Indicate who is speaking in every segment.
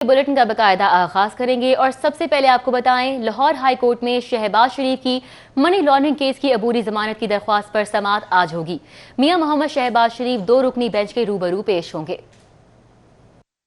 Speaker 1: Bulletin का बाकायदा आगाज करेंगे और सबसे पहले आपको बताएं, लाहौर हाई कोर्ट में शहबाज शरीफ की मनी लॉन्ड्रिंग केस की अबूरी जमानत की दरख्वास्त पर समाअत आज होगी। मियां मोहम्मद शहबाज शरीफ 2 रुकनी बेंच के रूबरू पेश होंगे।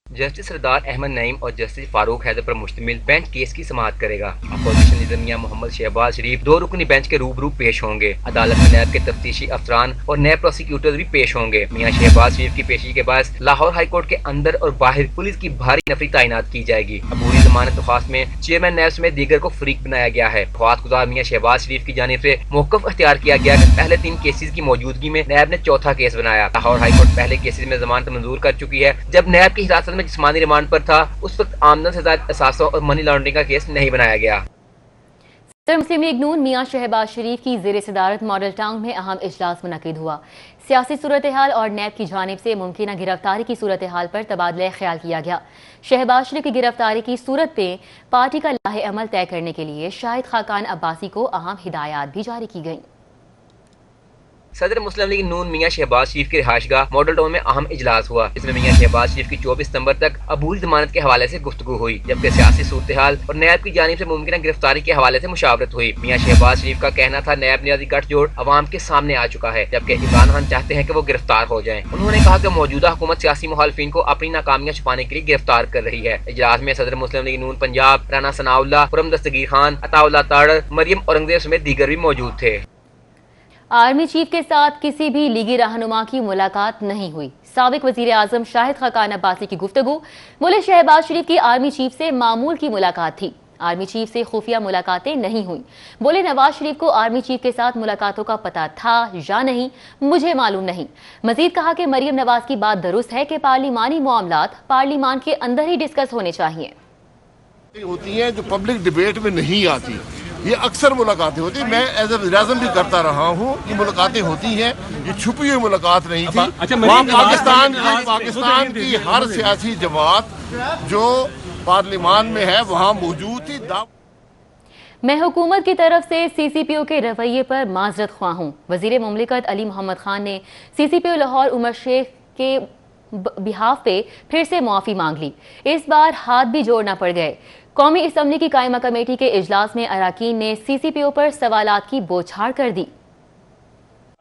Speaker 2: जस्टिस सरदार अहमद नईम और जस्टिस फारूक हैदर पर मुश्तमिल बेंच केस की समाअत करेगा। अपोजिशन लीडर मियां मोहम्मद शहबाज शरीफ 2 रुकनी बेंच के रूबरू पेश होंगे। अदालत में नैब के तफ्तीशी अफसरान और नैब प्रोसिक्यूटर्स भी पेश होंगे। मियां शहबाज शरीफ की पेशी के बाद लाहौर हाई कोर्ट के अंदर और बाहर पुलिस की भारी नफरी तैनात की जाएगी। अबूरी जमानत दरख्वास्त में चेयरमैन नैब समेत दीगर को फरीक बनाया गया है। दरख्वास्त गुजार मियां शहबाज शरीफ की जानिब से मौक़िफ़ अख्तियार किया गया कि पहले 3 केसेस की मौजूदगी में नैब ने चौथा केस बनाया। लाहौर हाई कोर्ट पहले केसेस में जमानत मंजूर कर चुकी है। जब नैब की हिरासत में जिस्मानी रिमांड पर था, उस वक्त आमदन से ज़ायद असासों और मनी लॉन्ड्रिंग का केस नहीं बनाया गया।
Speaker 1: सदर मुस्लिम लीग नून मियां शहबाज शरीफ की ज़ेर सदारत मॉडल टाउन में अहम इजलास मुनक़िद हुआ। सियासी सूरत हाल और नैब की जानिब से मुमकिन गिरफ्तारी की सूरत हाल पर तबादला ख्याल किया गया। शहबाज शरीफ की गिरफ्तारी की सूरत में पार्टी का लाहे अमल तय करने के लिए शाहिद खाकान अब्बासी को अहम हिदायत भी जारी की गई।
Speaker 2: सदर मुस्लिम लीग नून मियां शहबाज शरीफ की रिहाइशगाह मॉडल टाउन में अहम इजलास हुआ। इसमें मियां शहबाज शरीफ की 24 सितंबर तक अबूरी जमानत के हवाले से गुफ्तगू हुई, जबकि सियासी सूरत हाल और नैब की जानिब से मुमकिन गिरफ्तारी के हवाले से मुशावरत हुई। मियां शहबाज शरीफ का कहना था नैब नियाजी गठजोड़ अवाम के सामने आ चुका है, जबकि इमरान खान चाहते हैं कि वो गिरफ्तार हो जाएं। उन्होंने कहा कि मौजूदा हुकूमत सियासी मुखालिफिन को अपनी नाकामियां छुपाने के लिए गिरफ्तार कर रही है। इजलास में सदर मुस्लिम लीग नून पंजाब राना सनाउल्लाह, खुरम दस्तगीर खान, अताउल्लाह ताड़, मरियम औरंगजेब समेत दीगर भी मौजूद थे।
Speaker 1: आर्मी चीफ के साथ किसी भी लीगी रहनुमा की मुलाकात नहीं हुई। साबिक वजीर आजम शाहिद खाकान अब्बासी की गुफ्तगू। बोले, शहबाज शरीफ की आर्मी चीफ से मामूल की मुलाकात थी, आर्मी चीफ से खुफिया मुलाकातें नहीं हुई। बोले, नवाज शरीफ को आर्मी चीफ के साथ मुलाकातों का पता था या नहीं, मुझे मालूम नहीं। मजीद कहा कि मरियम नवाज की बात दुरुस्त है कि पार्लिमानी मामलात पार्लिमान के अंदर ही डिस्कस होने चाहिए।
Speaker 3: होती हैं जो पब्लिक डिबेट में नहीं आती, ये अक्सर मुलाकातें होती हैं। मैं एज ए वज़ीर-ए-आज़म भी करता रहा हूँ, ये मुलाकातें होती हैं, ये छुपी हुई मुलाकात नहीं थी। वहाँ पाकिस्तान की हर सियासी जमात जो पार्लिमान में है वहाँ मौजूद थी।
Speaker 1: मैं हुकूमत की तरफ से CCPO के रवैये पर माजरत ख्वाह हूँ। वजीर मुमलिकत अली मोहम्मद खान ने CCPO लाहौर उमर शेख के बिहाफ पे फिर से मुआफ़ी मांग ली। इस बार हाथ भी जोड़ना पड़ गए। कौमी असम्बली की कायमा कमेटी के इजलास में अराकीन ने CCPO पर सवालात की बौछार कर दी।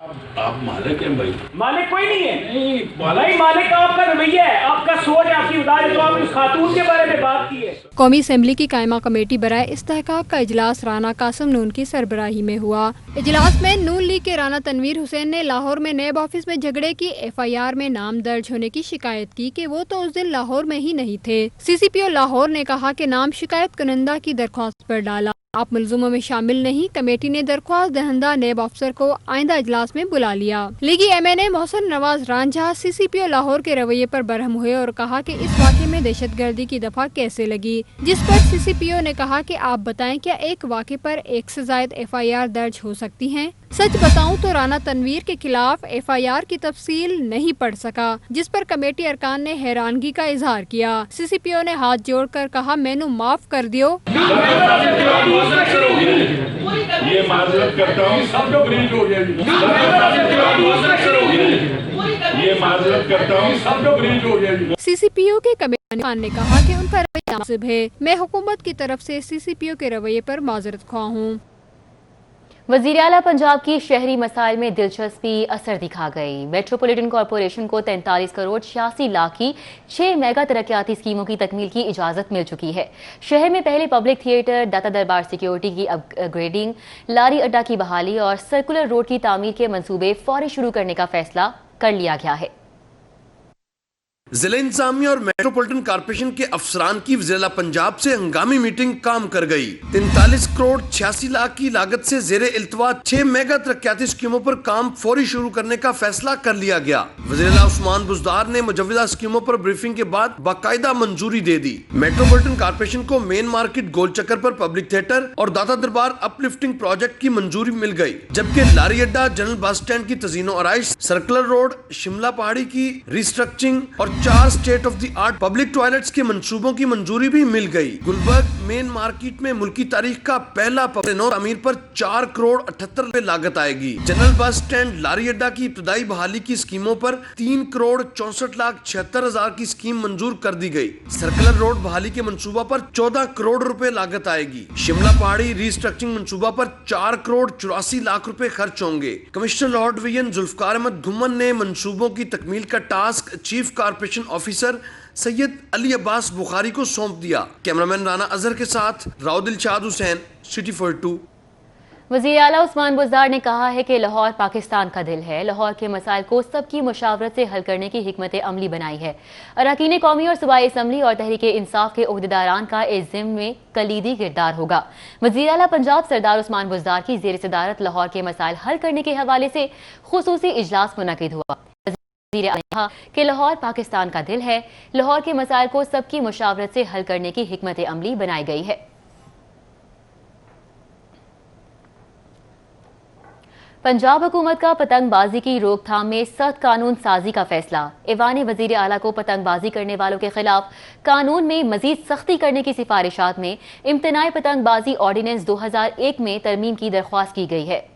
Speaker 4: आप मालिक हैं भाई?
Speaker 5: मालिक कोई नहीं है। नहीं भाई, मालिक आपका रवैया है, आपका सोच, आपकी उदार है। तो आप उस खातून के बारे में बात की है।
Speaker 6: कौमी असम्बली की कायमा कमेटी बराए इस्तेहकाक का इजलास राना कासिम नून की सरबराही में हुआ। इजलास में नून लीग के राना तनवीर हुसैन ने लाहौर में नैब ऑफिस में झगड़े की FIR में नाम दर्ज होने की शिकायत की कि वो तो उस दिन लाहौर में ही नहीं थे। CCPO लाहौर ने कहा कि नाम शिकायत कुनिंदा की दरख्वास्त पर डाला, आप मुलजुमों में शामिल नहीं। कमेटी ने दरख्वास्त दहंदा नैब अफसर को आइंदा इजलास में बुला लिया। लीगी MNA मोहसिन नवाज रांझा CCPO लाहौर के रवैये पर बरहम हुए और कहा कि इस वाक़े में दहशतगर्दी की दफा कैसे लगी, जिस पर CCPO ने कहा कि आप बताएं, क्या एक वाक़े पर 1 से ज़ायद FIR दर्ज हो सकती हैं? सच बताऊं तो राना तनवीर के खिलाफ FIR की तफसील नहीं पढ़ सका, जिस पर कमेटी अरकान ने हैरानगी का इजहार किया। CCPO ने हाथ जोड़कर कहा, मैनू माफ कर दियो।
Speaker 4: ये माजरत करता हूँ, सब जो ब्रीच हो गया। ये माजरत करता हूँ, सब जो ब्रीच हो गया।
Speaker 6: CCPO के कमेटी ने कहा कि उनका रवैया मुनासिब है। मैं हुकूमत की तरफ से CCPO के रवैये पर माजरत ख्वाह हूँ।
Speaker 1: वज़ीर आला पंजाब की शहरी मसाइल में दिलचस्पी असर दिखा गई। मेट्रोपॉलिटन कॉरपोरेशन को 43 करोड़ 86 लाख की 6 मेगा तरक्याती स्कीमों की तकमील की इजाज़त मिल चुकी है। शहर में पहले पब्लिक थिएटर, दाता दरबार सिक्योरिटी की अपग्रेडिंग, लारी अड्डा की बहाली और सर्कुलर रोड की तामीर के मंसूबे फौरी शुरू करने का फैसला कर लिया गया है।
Speaker 7: जिला इंतजामिया और मेट्रोपॉलिटन कॉर्पोरेशन के अफसरान की वज़ीर-ए-आला पंजाब से हंगामी मीटिंग काम कर गई। 43 करोड़ 86 लाख की लागत से ज़ेरे इल्तवा 6 मेगा तरक्याती स्कीमों पर काम फौरी शुरू करने का फैसला कर लिया गया। वज़ीर-ए-आला उस्मान बुज़दार ने मुजव्वदा स्कीमों पर ब्रीफिंग के बाद बाकायदा मंजूरी दे दी। मेट्रोपॉलिटन कॉर्पोरेशन को मेन मार्केट गोल चक्कर पर पब्लिक थिएटर और दाता दरबार अपलिफ्टिंग प्रोजेक्ट की मंजूरी मिल गई, जबकि लारी अड्डा, जनरल बस स्टैंड की तज़ीनो आराइश, सर्कुलर रोड, शिमला पहाड़ी की रिस्ट्रक्चरिंग और 4 state of the art public toilets के मंसूबों की मंजूरी भी मिल गई। गुलबर्ग मेन मार्केट में मुल्की तारीख का पहला नौ तामीर पर 4 करोड़ 78 रुपए लागत आएगी। जनरल बस स्टैंड लारी अड्डा की इब्तदाई बहाली की स्कीमों पर 3 करोड़ 64,76,000 की स्कीम मंजूर कर दी गई। सर्कुलर रोड बहाली के मंसूबा पर 14 करोड़ रुपए लागत आएगी। शिमला पहाड़ी रिस्ट्रक्चरिंग मंसूबा पर 4 करोड़ 84 लाख रुपए खर्च होंगे। कमिश्नर लाहौर डिवीजन जुल्फकार अहमद घुमन ने मंसूबों की तकमील का task chief corporation officer Syed Ali Abbas Bukhari को सौंप दिया। कैमरामैन राना अजहर के साथ राव दिलशाद हुसैन, सिटी 42।
Speaker 1: वज़ीर आला उस्मान बुज़दार ने कहा है कि लाहौर पाकिस्तान का दिल है। लाहौर के मसाइल को सबकी मुशावरत से हल करने की हिकमत अमली बनाई है। अरकान कौमी और सूबाई असम्बली और तहरीक इंसाफ के ओहदेदारान का इस ज़िम्मे में कलीदी किरदार होगा। वज़ीर आला पंजाब सरदार उस्मान बुज़दार की ज़ेर सदारत लाहौर के मसाइल हल करने के हवाले से खुसूसी इजलास मुनक़िद हुआ। वज़ीर आला ने कहा कि लाहौर पाकिस्तान का दिल है। लाहौर के मसाइल को सबकी मुशावरत से हल करने की हिकमत अमली बनाई गई है। पंजाब हुकूमत का पतंगबाजी की रोकथाम में सख्त कानून साजी का फैसला। ईवान वज़ीर आला को पतंगबाजी करने वालों के खिलाफ कानून में मजीद सख्ती करने की सिफारिशात में इम्तनाई पतंगबाजी ऑर्डिनेंस 2001 में तरमीम की दरख्वास्त की गई है।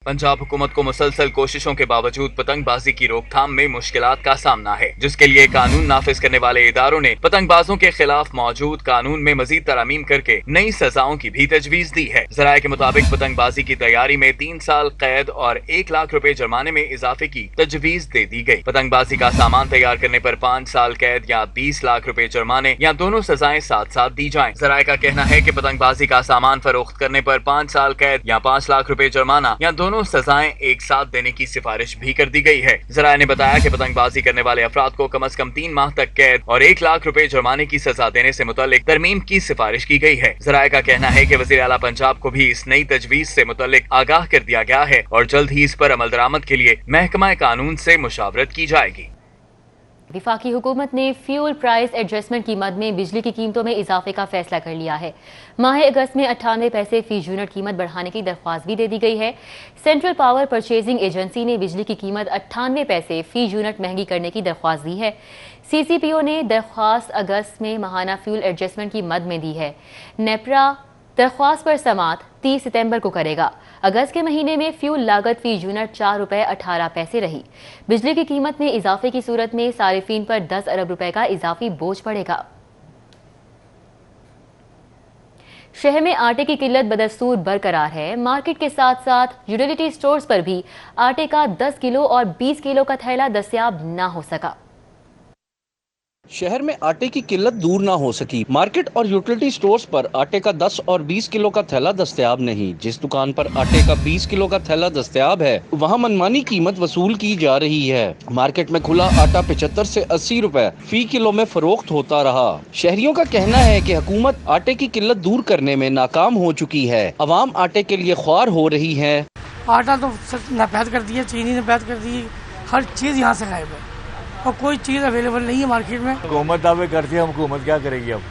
Speaker 2: पंजाब हुकूमत को मुसलसल कोशिशों के बावजूद पतंगबाजी की रोकथाम में मुश्किलात का सामना है, जिसके लिए कानून नाफिज करने वाले इदारों ने पतंगबाजों के खिलाफ मौजूद कानून में मजीद तरामीम करके नई सजाओं की भी तजवीज दी है। ज़राए के मुताबिक पतंगबाजी की तैयारी में 3 साल कैद और 1 लाख रुपए जुर्माने में इजाफे की तजवीज दे दी गई। पतंगबाजी का सामान तैयार करने पर 5 साल कैद या 20 लाख रुपए जुर्माने या दोनों सजाएं साथ साथ दी जाएं। ज़राए का कहना है कि पतंगबाजी का सामान फरोख्त करने पर 5 साल कैद या 5 लाख रुपए जुर्माना या दोनों सजाएं एक साथ देने की सिफारिश भी कर दी गई है। ज़राए ने बताया कि पतंगबाजी करने वाले अफराद को कम से कम 3 माह तक कैद और 1 लाख रुपए जुर्माने की सजा देने से मुतल्लिक तरमीम की सिफारिश की गई है। ज़राए का कहना है कि वज़ीर आला पंजाब को भी इस नई तजवीज से मुतल्लिक आगाह कर दिया गया है और जल्द ही इस पर अमल दरामद के लिए महकमा कानून से मुशावरत की जाएगी।
Speaker 1: वफाकी हुकूमत ने फ्यूल प्राइस एडजस्टमेंट की मद में बिजली की कीमतों में इजाफे का फैसला कर लिया है। माह अगस्त में 98 पैसे फी यूनिट कीमत बढ़ाने की दरख्वास्त भी दे दी गई है। सेंट्रल पावर परचेजिंग एजेंसी ने बिजली की कीमत 98 पैसे फी यूनिट महंगी करने की दरख्वास्त दी है। CCPO ने दरख्वास्त अगस्त में माहाना फ्यूल एडजस्टमेंट की मद में दी है। नेपरा दरख्वास्त पर समात 30 सितंबर को करेगा। अगस्त के महीने में फ्यूल लागत फी यूनिट 4 रुपए 18 पैसे रही। बिजली की कीमत में इजाफे की सूरत में सारिफीन पर 10 अरब रुपए का इजाफी बोझ पड़ेगा। शहर में आटे की किल्लत बदस्तूर बरकरार है। मार्केट के साथ साथ यूटिलिटी स्टोर्स पर भी आटे का 10 किलो और 20 किलो का थैला दस्तयाब न हो सका।
Speaker 8: शहर में आटे की किल्लत दूर ना हो सकी। मार्केट और यूटिलिटी स्टोर्स पर आटे का 10 और 20 किलो का थैला दस्तयाब नहीं। जिस दुकान पर आटे का 20 किलो का थैला दस्तयाब है, वहाँ मनमानी कीमत वसूल की जा रही है। मार्केट में खुला आटा 75 से 80 रुपए फी किलो में फरोख्त होता रहा। शहरियों का कहना है कि हुकूमत आटे की किल्लत दूर करने में नाकाम हो चुकी है। अवाम आटे के लिए ख्वार हो रही है।
Speaker 9: आटा तो नाफैद कर दी है, चीनी नाफैद कर दी है, हर चीज़ यहाँ से गायब है और कोई चीज़ अवेलेबल नहीं है मार्केट में।
Speaker 10: हुकूमत दावे करती है, हुकूमत क्या करेगी? अब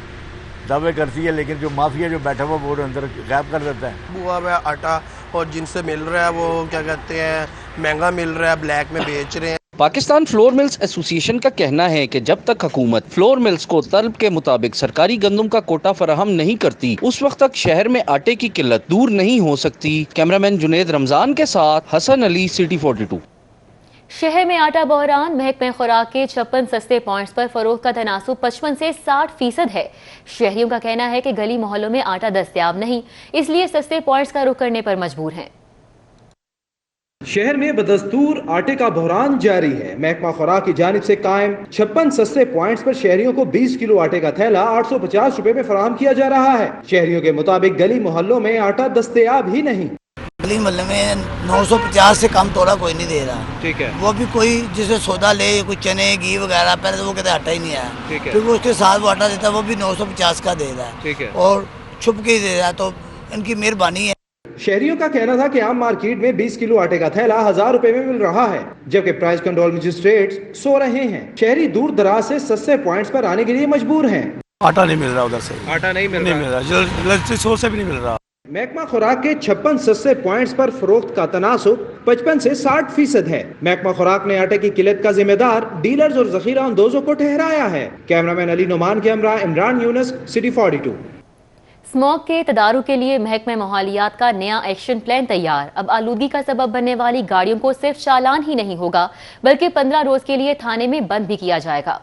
Speaker 10: दावे करती है लेकिन जो माफिया जो बैठा हुआ वो अंदर गायब कर देता है।
Speaker 11: बुआ में आटा और जिनसे मिल रहा है वो क्या कहते हैं महंगा मिल रहा है, ब्लैक में बेच रहे हैं।
Speaker 8: पाकिस्तान फ्लोर मिल्स एसोसिएशन का कहना है कि जब तक हुकूमत फ्लोर मिल्स को तलब के मुताबिक सरकारी गंदम का कोटा फराहम नहीं करती, उस वक्त तक शहर में आटे की किल्लत दूर नहीं हो सकती। कैमरामैन जुनेद रमजान के साथ हसन अली, सिटी 42।
Speaker 1: शहर में आटा बहरान। महकमे खुराक के 56 सस्ते पॉइंट्स पर फरोख्त का तनासुब 55 से 60% है। शहरियों का कहना है कि गली मोहल्लों में आटा दस्तयाब नहीं, इसलिए सस्ते पॉइंट्स का रुख करने पर मजबूर हैं।
Speaker 12: शहर में बदस्तूर आटे का बहरान जारी है। महकमा खुराक की जानिब से कायम 56 सस्ते पॉइंट्स पर शहरियों को 20 किलो आटे का थैला 850 रुपए में फराहम किया जा रहा है। शहरियों के मुताबिक गली मोहल्लों में आटा दस्तयाब ही नहीं।
Speaker 13: गली मोहल्ले में 950 से कम तोड़ा कोई नहीं दे रहा।
Speaker 12: ठीक है।
Speaker 13: वो भी कोई जिसे सौदा ले, कोई चने घी वगैरह, पहले तो वो कहते आटा ही नहीं आया।
Speaker 12: ठीक है।
Speaker 13: फिर वो उसके साथ वो आटा देता है, वो भी 950 का दे रहा है।
Speaker 12: ठीक है।
Speaker 13: और छुप के ही दे रहा है, तो इनकी मेहरबानी है।
Speaker 12: शहरियों का कहना था कि आम मार्केट में 20 किलो आटे का थैला 1000 रुपए में मिल रहा है, जबकि प्राइस कंट्रोल मजिस्ट्रेट सो रहे हैं। शहरी दूर दराज से सस्ते पॉइंट्स पर आने के लिए मजबूर हैं।
Speaker 11: आटा नहीं मिल रहा उधर से,
Speaker 12: आटा नहीं मिल रहा,
Speaker 11: से भी नहीं मिल रहा।
Speaker 12: महकमा खुराक के 56 सस्ते पॉइंट्स पर फरोख्त का तनासुब 55 से 60% है। महकमा खुराक ने आटे की किल्लत का जिम्मेदार डीलर्स और जखीरा अंदोजों को ठहराया है। कैमरामैन अली नुमान के हमरा इमरान यूनुस, सिटी 42।
Speaker 1: स्मॉग के तदारुक के लिए महकमा माहौलियात का नया एक्शन प्लान तैयार। अब आलूदगी का सबब बनने वाली गाड़ियों को सिर्फ चालान ही नहीं होगा बल्कि 15 रोज के लिए थाने में बंद भी किया जाएगा।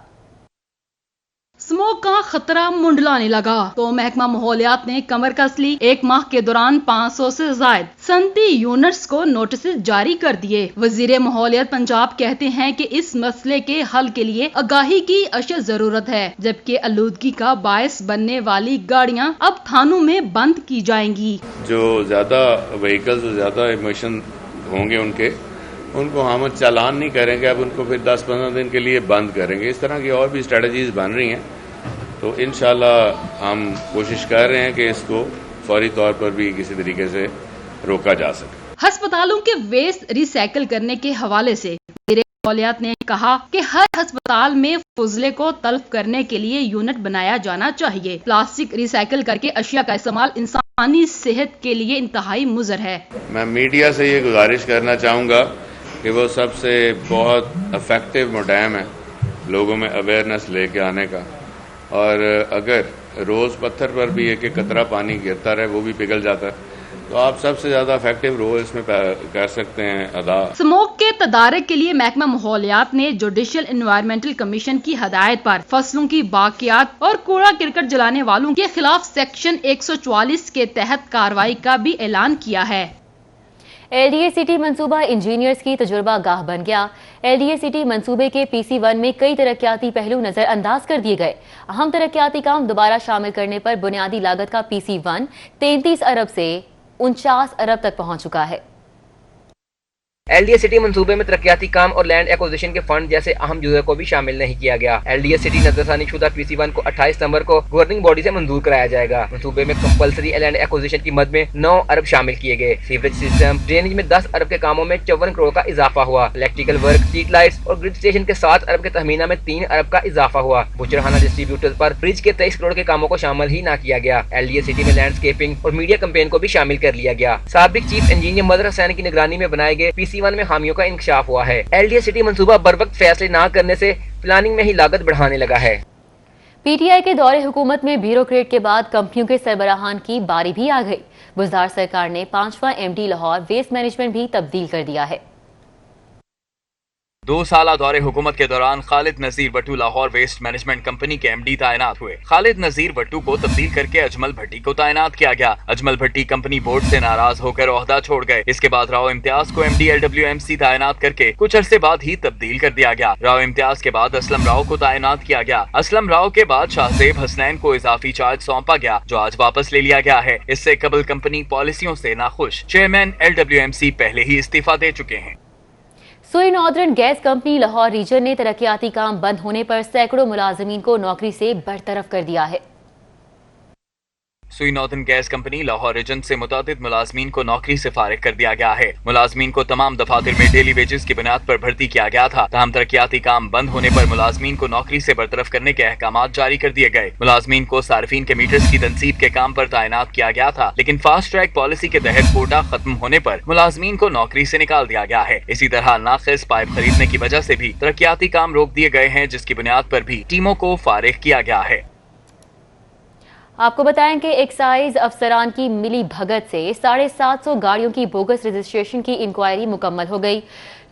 Speaker 14: स्मोक का खतरा मुंडलाने लगा तो महकमा माहौलियात ने कमर कस ली। एक माह के दौरान 500 से ज्यादा सनती यूनिट्स को नोटिस जारी कर दिए। वजीर माहौलियात पंजाब कहते हैं कि इस मसले के हल के लिए आगाही की अशद जरूरत है, जबकि आलूदगी का बायस बनने वाली गाड़ियां अब थानों में बंद की जाएंगी।
Speaker 15: जो ज्यादा व्हीकल्स ज्यादा इमिशन होंगे उनको हम चालान नहीं करेंगे, अब उनको फिर 10-15 दिन के लिए बंद करेंगे। इस तरह की और भी स्ट्रेटजीज बन रही हैं, तो इंशाल्लाह हम कोशिश कर रहे हैं कि इसको फौरी तौर पर भी किसी तरीके से रोका जा सके।
Speaker 14: अस्पतालों के वेस्ट रिसाइकिल करने के हवाले से माहौलियात ने कहा कि हर अस्पताल में फुजले को तल्फ करने के लिए यूनिट बनाया जाना चाहिए। प्लास्टिक रिसाइकिल करके अशिया का इस्तेमाल इंसानी सेहत के लिए इंतहाई मुज़र है।
Speaker 15: मैं मीडिया से ये गुजारिश करना चाहूँगा कि वो सबसे बहुत इफेक्टिव मोडेम है लोगों में अवेयरनेस लेके आने का, और अगर रोज़ पत्थर पर भी एक कतरा पानी गिरता रहे वो भी पिघल जाता है, तो आप सबसे ज्यादा इफेक्टिव रोल इसमें कर सकते हैं अदा।
Speaker 14: स्मोक के तदारक के लिए महकमा माहौलियात ने जुडिशियल एनवायरमेंटल कमीशन की हदायत पर फसलों की बाकियात और कूड़ा करकट जलाने वालों के खिलाफ सेक्शन 144 के तहत कार्रवाई का भी ऐलान किया है।
Speaker 1: LDA सिटी मंसूबा इंजीनियर्स की तजुर्बा गाह बन गया। LDA सिटी मंसूबे के PC1 में कई तरक्याती पहलू नजरअंदाज कर दिए गए। अहम तरक्याती काम दोबारा शामिल करने पर बुनियादी लागत का PC1 33 अरब से 49 अरब तक पहुंच चुका है।
Speaker 2: LDA सिटी मंसूबे में तरक्याती काम और लैंड एक्विजिशन के फंड जैसे अहम जुज़े को भी शामिल नहीं किया गया। LDA सिटी नजरसानी शुदा PC1 को 28 सितंबर को गवर्निंग बॉडी से मंजूर कराया जाएगा। मंसूबे में कंपलसरी लैंड एक्विजिशन की मद में 9 अरब शामिल किए गए। सीवरेज सिस्टम ड्रेनेज में 10 अरब के कामों में 54 करोड़ का इजाफा हुआ। इलेक्ट्रिकल वर्क, स्ट्रीट लाइट्स और ग्रिड स्टेशन के 7 अरब के तहमीना में 3 अरब का इजाफा हुआ। बुचरहाना डिस्ट्रीब्यूटर पर ब्रिज के 23 करोड़ के कामों को शामिल ही न किया गया। LDA सिटी में लैंडस्केपिंग और मीडिया कैंपेन को भी शामिल कर लिया गया। साबिक चीफ इंजीनियर मदर हसैन की निगरानी में बनाए गए PC1 में खामियों का इंकशाफ हुआ है। LDA सिटी मंसूबा बरवक्त फैसले न करने से प्लानिंग में ही लागत बढ़ाने लगा है।
Speaker 1: PTI के दौरे हुकूमत में ब्यूरोक्रेट के बाद कंपनियों के सरबराहान की बारी भी आ गई। बुज़दार सरकार ने 5वां MD लाहौर वेस्ट मैनेजमेंट भी तब्दील कर दिया है।
Speaker 16: 2 साला दौरे हुकूमत के दौरान Khalid Nazir Bhattu Lahore Waste Management Company के MD तैनात हुए। खालिद नजीर भट्टू को तब्दील करके अजमल भट्टी को तैनात किया गया। अजमल भट्टी कंपनी बोर्ड से नाराज होकर ओहदा छोड़ गए। इसके बाद राव इम्तियाज को MD LWMC तैनात करके कुछ अरसे बाद ही तब्दील कर दिया गया। राव इम्तियाज के बाद असलम राव को तैनात किया गया। असलम राव के बाद शाहजेब हसनैन को इजाफी चार्ज सौंपा गया, जो आज वापस ले लिया गया है। इससे कबल कंपनी पॉलिसियों से नाखुश चेयरमैन LWMC पहले ही इस्तीफा दे चुके हैं।
Speaker 1: Sui northern gas company Lahore region ने तरक्याती काम बंद होने पर सैकड़ों मुलाजमीन को नौकरी से बरतरफ कर दिया है।
Speaker 16: Sui northern gas company Lahore region से मुतादिद मुलाजमीन को नौकरी से फारिग कर दिया गया है। मुलाजमीन को तमाम दफातर में डेली वेजेस की बुनियाद पर भर्ती किया गया था। तमाम तरक्याती काम बंद होने पर मुलाजमीन को नौकरी से बरतरफ करने के अहकामात जारी कर दिए गए। मुलाजमीन को सार्फिन के मीटर्स की तनसीब के काम पर तैनात किया गया था, लेकिन फास्ट ट्रैक पॉलिसी के तहत कोटा खत्म होने पर मुलाजमीन को नौकरी से निकाल दिया गया है। इसी तरह नाक़िस पाइप खरीदने की वजह से भी तरक्याती काम रोक दिए गए हैं, जिसकी बुनियाद पर भी टीमों को फारिग किया गया है।
Speaker 1: आपको बताएं कि एक्साइज अफसरान की मिली भगत से 750 गाड़ियों की बोगस रजिस्ट्रेशन की इंक्वायरी मुकम्मल हो गई।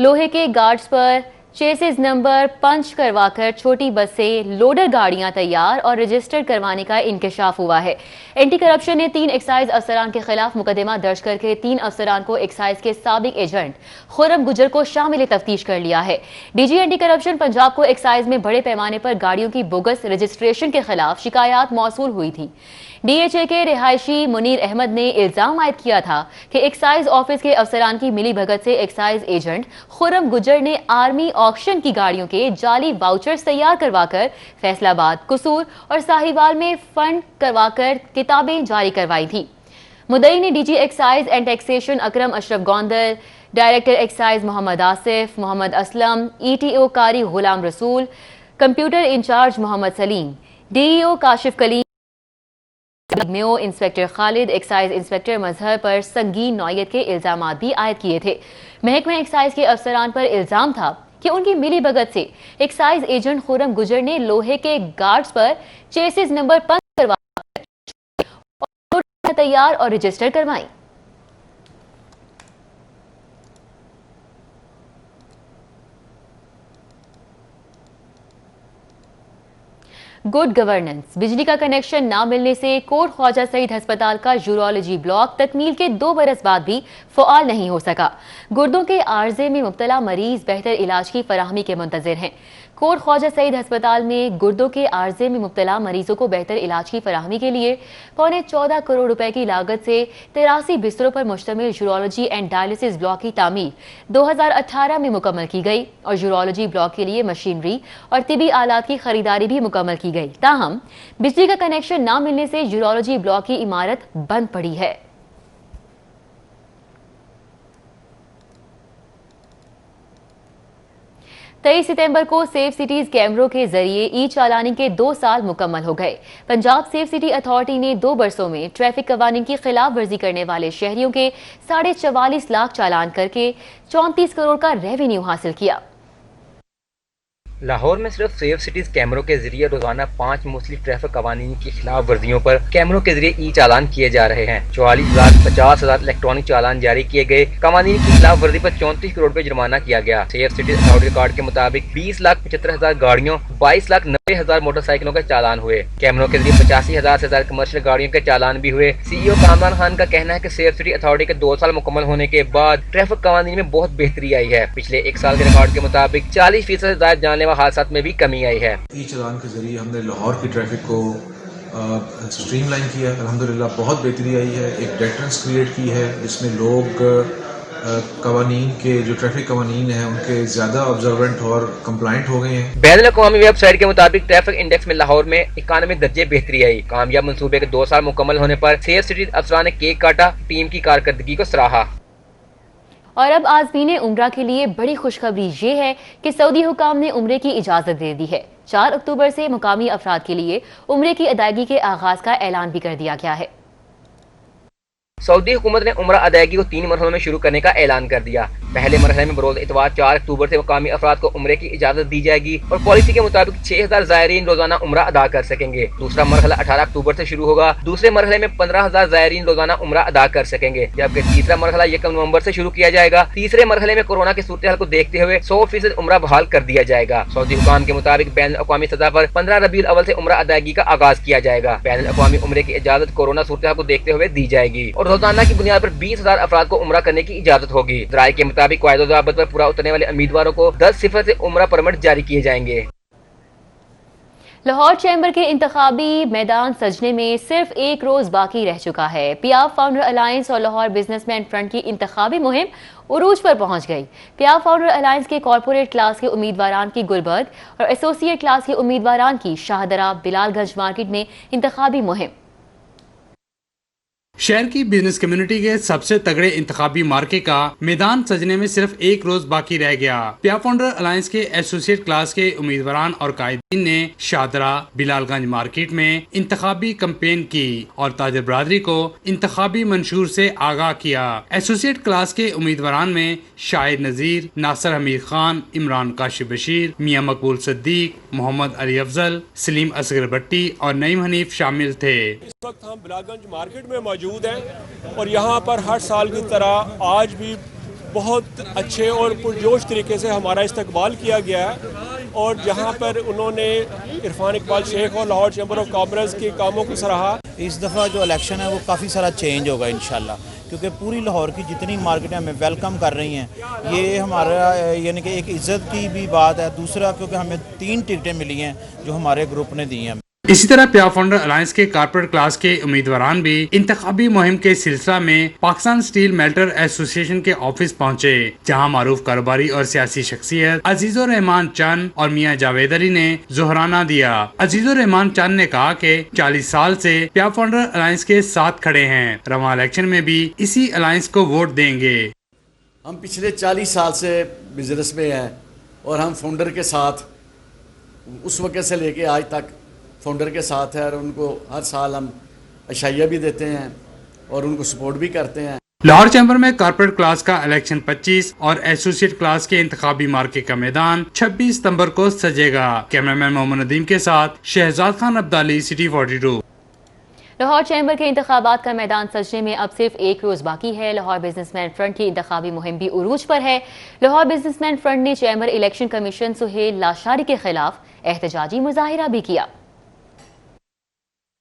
Speaker 1: लोहे के गार्ड्स पर चेसिस नंबर पंच करवाकर छोटी बस से लोडर गाड़ियां तैयार और रजिस्टर करवाने का इंकशाफ हुआ है। एंटी करप्शन ने 3 एक्साइज अफसरान के खिलाफ मुकदमा दर्ज करके 3 अफसरान को एक्साइज के साबिक एजेंट खुर्रम गुजर को शामिल तफ्तीश कर लिया है। DG एंटी करप्शन पंजाब को एक्साइज में बड़े पैमाने पर गाड़ियों की बोगस रजिस्ट्रेशन के खिलाफ शिकायत मौसूल हुई थी। DHA के रिहायशी मुनीर अहमद ने इल्जाम आयद किया था कि एक्साइज ऑफिस के अफसरान की मिली भगत से एक्साइज एजेंट खुर्रम गुजर ने आर्मी ऑक्शन की गाड़ियों के जाली वाउचर्स तैयार करवाकर फैसलाबाद, कसूर और साहिवाल में फंड करवाकर किताबें जारी करवाई थी। मुद्दई ने DG excise and taxation Akram Ashraf Gondal, director excise Mohammad Asif, Mohammad Aslam, ETO Qari Ghulam Rasool, computer incharge Mohammad Saleem, DEO Kashif Kaleem में inspector Khalid excise inspector Mazhar पर संगीन नौयत के इल्जामात भी आयद किए थे। महकमा एक्साइज के अफसरान पर इल्जाम था कि उनकी मिली भगत से एक्साइज एजेंट खुरम गुजर ने लोहे के गार्ड्स पर चेसिस नंबर पंच करवा और तैयार और रजिस्टर करवाई। Good governance. बिजली का कनेक्शन ना मिलने से कोट ख्वाजा सईद अस्पताल का यूरोलॉजी ब्लॉक तकमील के 2 बरस बाद भी फ़आल नहीं हो सका। गुर्दों के आर्जे में मुब्तला मरीज बेहतर इलाज की फराहमी के मुंतज़िर हैं। कोट ख्वाजा सईद अस्पताल में गुर्दों के आर्जे में मुब्तला मरीजों को बेहतर इलाज की फराहमी के लिए 14.25 करोड़ रुपए की लागत से 83 बिस्तरों पर मुश्तमिल यूरोलॉजी एंड डायलिसिस ब्लॉक की तामीर 2018 में मुकम्मल की गई और यूरोलॉजी ब्लॉक के लिए मशीनरी और तिबी आलात की खरीदारी भी मुकम्मल की गई। ताहम बिजली का कनेक्शन न मिलने से यूरोलॉजी ब्लॉक की इमारत बंद पड़ी है। तेईस सितंबर को सेफ सिटीज कैमरों के जरिए ई चालानी के 2 साल मुकम्मल हो गए। पंजाब सेफ सिटी अथॉरिटी ने 2 बरसों में ट्रैफिक कवानीन की खिलाफ वर्जी करने वाले शहरियों के 44.5 लाख चालान करके 34 करोड़ का रेवेन्यू हासिल किया।
Speaker 2: लाहौर में सिर्फ सेफ सिटीज कैमरों के जरिए रोजाना 5 मुख्तलिफ ट्रैफिक कवानीन की खिलाफ वर्जियों पर कैमरों के जरिए ई चालान किए जा रहे हैं। 44,50,000 इलेक्ट्रॉनिक चालान जारी किए गए। कवानीन की खिलाफ वर्जी पर 34 करोड़ रुपए जुर्माना किया गया। सेफ सिटीज अथॉरिटी रिकॉर्ड के मुताबिक 20,75,000 गाड़ियों, 22,90,000 मोटरसाइकिलों के चालान हुए। कैमरों के जरिए 85,000 से ज्यादा कमर्शियल गाड़ियों के चालान भी हुए। सीईओ कामरान खान का कहना है कि सेफ सिटी अथॉरिटी के 2 साल मुकम्मल होने के बाद ट्रैफिक कवानीन में बहुत बेहतरी आई है। पिछले 1 साल के रिकॉर्ड के मुताबिक 40% से ज्यादा जानलेवा हादसात में भी कमी आई है।
Speaker 17: ई चालान के जरिए हमने लाहौर की ट्रैफिक को स्ट्रीमलाइन किया। अल्हम्दुलिल्लाह बहुत बेहतरी आई है। एक डेटरेंस क्रिएट की है जिसमें लोग कवानीन के जो ट्रैफिक कवानीन है उनके ज्यादा ऑब्जर्वेंट और कंप्लाइंट हो गए हैं।
Speaker 2: बैनुल-अक़वामी वेबसाइट के मुताबिक ट्रैफिक इंडेक्स में लाहौर में 91 दर्जे बेहतरी आई। कामयाब मंसूबे के 2 साल मुकम्मल होने पर सेफ सिटी अफसरान ने केक काटा, टीम की कारकर्दगी को सराहा।
Speaker 1: और अब आज़मीन उम्रा के लिए बड़ी खुशखबरी ये है कि सऊदी हुकाम ने उम्रे की इजाजत दे दी है। 4 अक्टूबर से मुकामी अफराद के लिए उम्रे की अदायगी के आगाज का ऐलान भी कर दिया गया है।
Speaker 2: सऊदी हुकूमत ने उम्रा अदायगी को 3 मरहलों में शुरू करने का ऐलान कर दिया। पहले मरहले में बरोज़ इतवार 4 अक्टूबर से मुकामी अफराद को उम्रे की इजाजत दी जाएगी और पॉलिसी के मुताबिक 6,000 ज़ायरीन रोजाना उम्रा अदा कर सकेंगे। दूसरा मरहला 18 अक्टूबर से शुरू होगा। दूसरे मरहले में 15,000 ज़ायरीन रोजाना उम्रा अदा कर सकेंगे, जबकि तीसरा मरहला 1 नवंबर से शुरू किया जाएगा। तीसरे मरहले में कोरोना की सूरत को देखते हुए 100% उम्रा बहाल कर दिया जाएगा। सऊदी हुकाम के मुताबिक बैनुल-अक़वामी सतह पर 15 रबीउल अव्वल से उम्रा अदायगी का आगाज किया जाएगा। बैनुल-अक़वामी उम्रे की इजाजत कोरोना सूरत को देखते हुए दी जाएगी और रोजाना की बुनियाद 20,000 अफराद को उम्रा करने की इजाजत होगी। ज़राए के मुताबिक क़वायद ज़ाबित पर पूरा उतरने वाले उम्मीदवारों को 10 सिफर से उम्रा परमिट जारी किए जाएंगे।
Speaker 1: लाहौर चैम्बर के इंतखाबी मैदान सजने में सिर्फ 1 रोज बाकी रह चुका है। पियाफ फाउंडर अलायंस और लाहौर बिजनेसमैन फ्रंट की इंतखाबी मुहिम उरूज पर पहुंच गई। पियाफ फाउंडर अलायंस के कॉर्पोरेट क्लास के उम्मीदवारान की गुलबर्ग और एसोसिएट क्लास के उम्मीदवारान की शाहदरा बिलालगंज मार्केट में इंतखाबी मुहिम।
Speaker 18: शहर की बिजनेस कम्युनिटी के सबसे तगड़े इंतखाबी मार्के का मैदान सजने में सिर्फ 1 रोज बाकी रह गया। पिया फाउंडर अलायंस के एसोसिएट क्लास के उम्मीदवारान और कायदीन ने शाहदरा बिलालगंज मार्केट में इंतखाबी कैंपेन की और ताजर बरादरी को इंतखाबी मंशूर से आगाह किया। एसोसिएट क्लास के उम्मीदवारान में शाहिद नजीर, नासिर हमीद खान, इमरान काशिफ बशीर, मियां मकबूल सिद्दीक, मोहम्मद अली अफजल, सलीम असगर भट्टी और नईम हनीफ शामिल थे।
Speaker 19: इस वक्त हम बिलालगंज मार्केट में मौजूद हैं और यहाँ पर हर साल की तरह आज भी बहुत अच्छे और पुरजोश तरीके से हमारा इस्तकबाल किया गया है और जहाँ पर उन्होंने इरफान इकबाल शेख और लाहौर चैम्बर ऑफ कॉमर्स के कामों को सराहा।
Speaker 20: इस दफ़ा जो इलेक्शन है वो काफ़ी सारा चेंज होगा इंशाल्लाह, क्योंकि पूरी लाहौर की जितनी मार्केटें हमें वेलकम कर रही हैं, ये हमारा यानी कि एक इज़्ज़त की भी बात है। दूसरा क्योंकि हमें 3 टिकटें मिली हैं जो हमारे ग्रुप ने दी हैं।
Speaker 18: इसी तरह पिया फाउंडर अलायंस के कॉर्पोरेट क्लास के उम्मीदवारान भी इंतखाबी मुहिम के सिलसिला में पाकिस्तान स्टील मेल्टर एसोसिएशन के ऑफिस पहुंचे, जहां मारूफ कारोबारी और सियासी शख्सियत अजीजुर रहमान चंद और मियां जावेद अली ने जोहराना दिया। अजीजुर रहमान चंद ने कहा कि 40 साल से पिया फाउंडर अलायंस के साथ खड़े हैं, रवां इलेक्शन में भी इसी अलायंस को वोट देंगे।
Speaker 21: हम पिछले 40 साल से बिजनेस में हैं और हम फाउंडर के साथ उस वक्त से लेके आज तक फाउंडर के साथ है और उनको हर साल हम अशाइया भी देते हैं और उनको सपोर्ट भी करते हैं।
Speaker 18: लाहौर चैम्बर में कॉर्पोरेट क्लास का इलेक्शन 25 और एसोसिएट क्लास के इंतखाबी मार्के का मैदान 26 सितंबर को सजेगा। कैमरामैन मोहम्मद नदीम के साथ शहजाद खान अब्दाली, सिटी 42।
Speaker 1: लाहौर चैम्बर के इंतखाबात का मैदान सजने में अब सिर्फ एक रोज बाकी है। लाहौर बिजनेसमैन फ्रंट की इंतखाबी मुहिम भी उरूज पर है। लाहौर बिजनेसमैन फ्रंट ने chamber election commission Suhail Lashari के खिलाफ एहतजाजी मुजाहिरा भी किया।